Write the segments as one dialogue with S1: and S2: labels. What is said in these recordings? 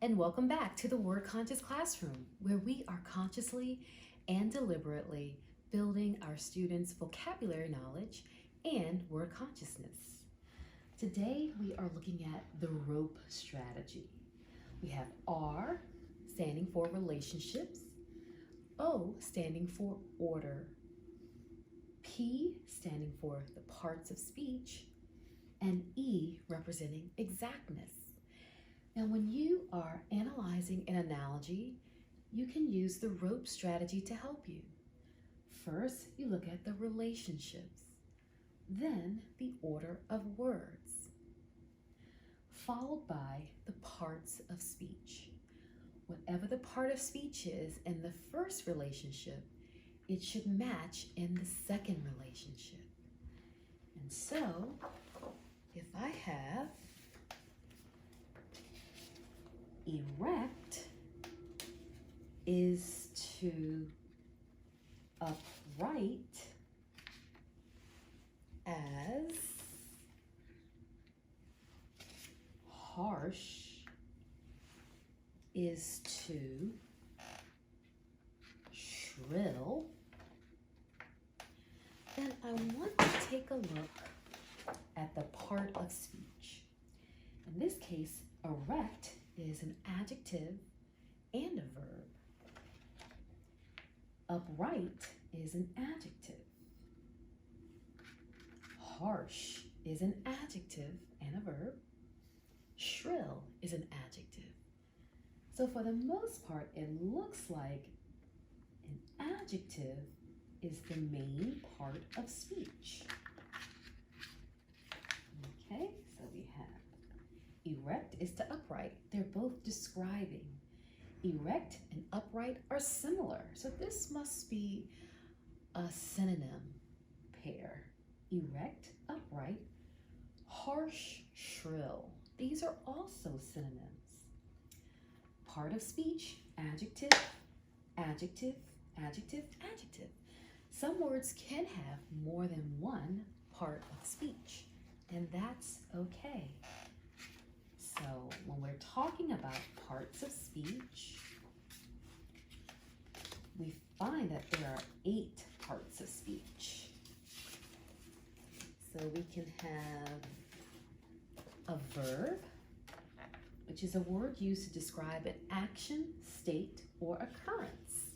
S1: and welcome back to the Word Conscious Classroom, where we are consciously and deliberately building our students' vocabulary knowledge and word consciousness. Today, we are looking at the rope strategy. We have R standing for relationships, O standing for order, P standing for the parts of speech, and E representing exactness. Now, when you are analyzing an analogy, you can use the rope strategy to help you. First, you look at the relationships, then the order of words, followed by the parts of speech. Whatever the part of speech is in the first relationship, it should match in the second relationship. And so, if I have erect is to upright as harsh is to shrill, then I want to take a look at the part of speech. In this case, erect is an adjective and a verb. Upright is an adjective. Harsh is an adjective and a verb. Shrill is an adjective. So for the most part, it looks like an adjective is the main part of speech. Okay, so we have erect is to upright. They're both describing. Erect and upright are similar. So this must be a synonym pair. Erect, upright, harsh, shrill. These are also synonyms. Part of speech, adjective, adjective, adjective, adjective. Some words can have more than one part of speech, and that's okay. So when we're talking about parts of speech, we find that there are 8 parts of speech. So we can have a verb, which is a word used to describe an action, state, or occurrence.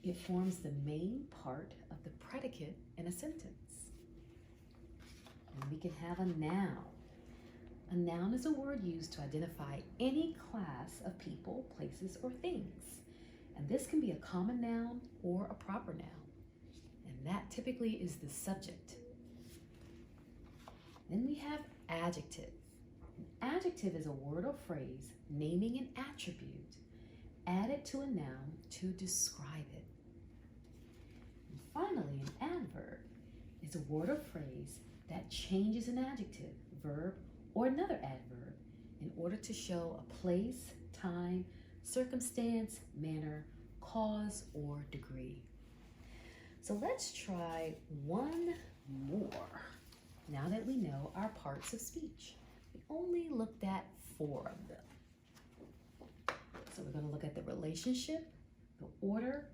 S1: It forms the main part of the predicate in a sentence. And we can have a noun. A noun is a word used to identify any class of people, places, or things. And this can be a common noun or a proper noun. And that typically is the subject. Then we have adjective. An adjective is a word or phrase naming an attribute added to a noun to describe it. And finally, an adverb is a word or phrase that changes an adjective, verb, or another adverb in order to show a place, time, circumstance, manner, cause, or degree. So let's try one more now that we know our parts of speech. We only looked at 4 of them. So we're going to look at the relationship, the order,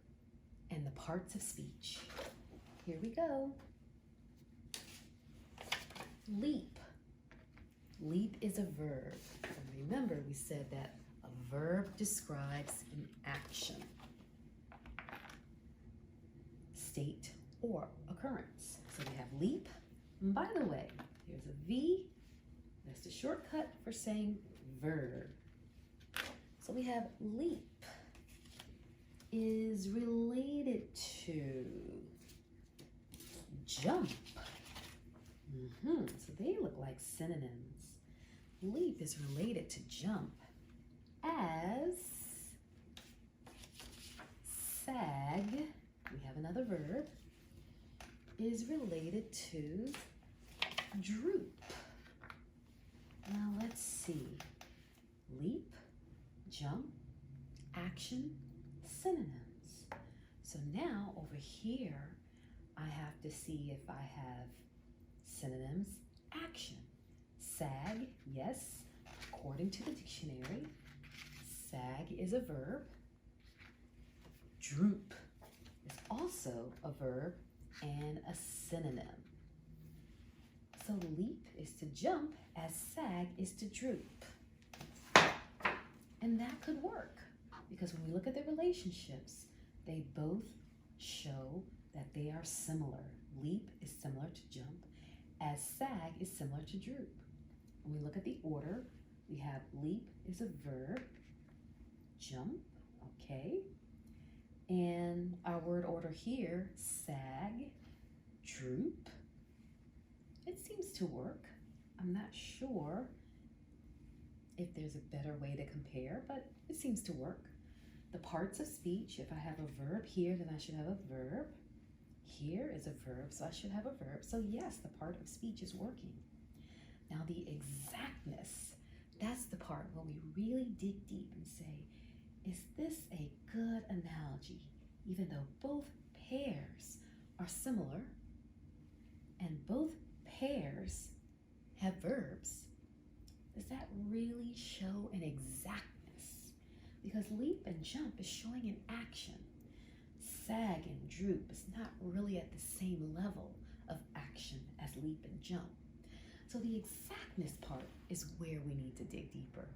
S1: and the parts of speech. Here we go. Leap. Leap is a verb. And remember, we said that a verb describes an action, state, or occurrence. So we have leap. And by the way, here's a V. That's the shortcut for saying verb. So we have leap is related to jump. So they look like synonyms. Leap is related to jump as sag, we have another verb, is related to droop. Now let's see. Leap, jump, action, synonyms. So now over here, I have to see if I have synonyms, action. Sag, yes, according to the dictionary. Sag is a verb. Droop is also a verb and a synonym. So leap is to jump as sag is to droop. And that could work because when we look at the relationships, they both show that they are similar. Leap is similar to jump as sag is similar to droop. When we look at the order, we have leap is a verb, jump, okay. And our word order here, sag, droop. It seems to work. I'm not sure if there's a better way to compare, but it seems to work. The parts of speech, if I have a verb here, then I should have a verb. Here is a verb, so I should have a verb. So yes, the part of speech is working. Now the exactness, that's the part where we really dig deep and say, is this a good analogy? Even though both pairs are similar and both pairs have verbs, does that really show an exactness? Because leap and jump is showing an action. Sag and droop is not really at the same level of action as leap and jump. So the exactness part is where we need to dig deeper.